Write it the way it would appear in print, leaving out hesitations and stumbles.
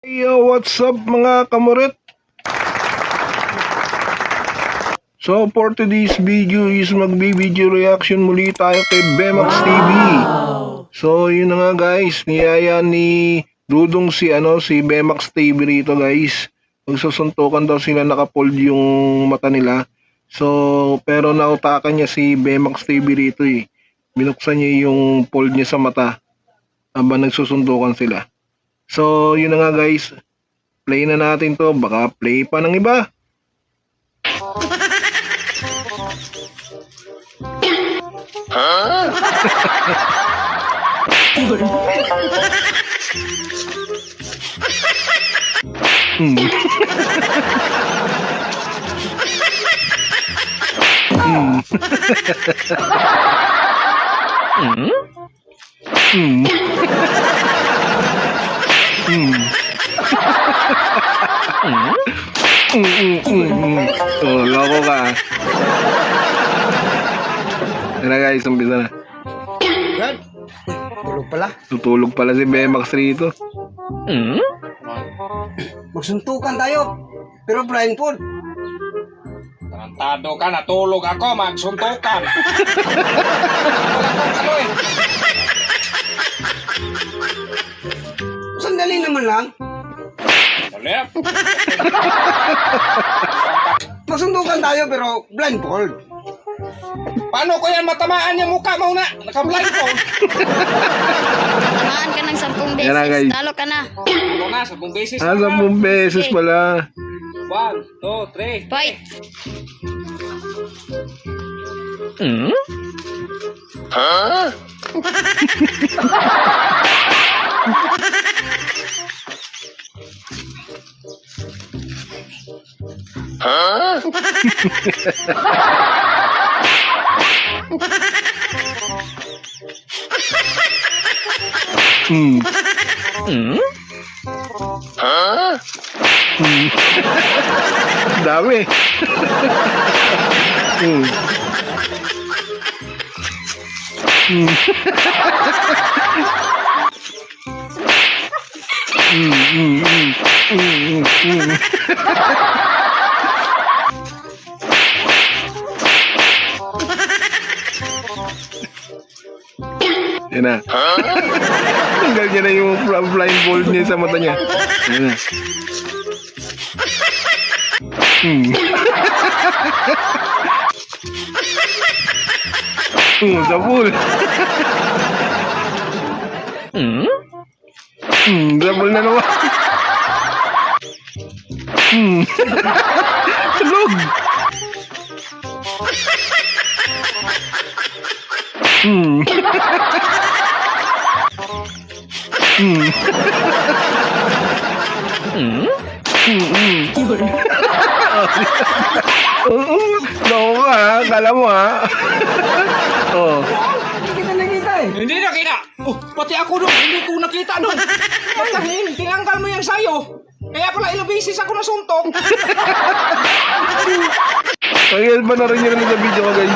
Yo, what's up mga kamurit? So for today's video is magbi-video reaction muli tayo kay Bemax TV. So yun na nga guys, niyaya ni Dudong si Bemax TV rito guys. Magsusuntukan daw sila, nakapold yung mata nila. So pero nautakan niya si Bemax TV rito eh. Binuksan niya yung fold niya sa mata habang nagsusuntukan sila. So yun na nga guys, play na natin to, baka play pa ng iba. Oh, loko ka. Tara guys, umpisa na. Yan. Tulog pala. Tutulog pala si Bemax rito. Magsuntukan tayo. Pero blindfold. Tarantado ka, natulog ako, magsuntukan. Sandali naman lang. Ulit. Magsuntukan tayo pero blindfold. Paano ko yan matamaan yung mukha mo na? Naka-blindfold. Tamaan ka ng 10 Yan na, guys. beses. Talo ka na. Ano na, 10 beses na. 10 beses pala. 1, 2, 3. Fight! Dami. Yan na. Tanggal niya na yung blindfold niya sa mata niya. Yan na. Sa pool. Sa pool na naman. Tulog. Loko ka ha, kala mo ha. Oh. Hindi kita nakita eh. Hindi nakita. Oh, pati ako doon, hindi ko nakita doon. Pagkahin, tinanggal mo yan sayo. Kaya pala ilang beses ako nasuntok. Pag-help pa na rin nyo sa video ko guys.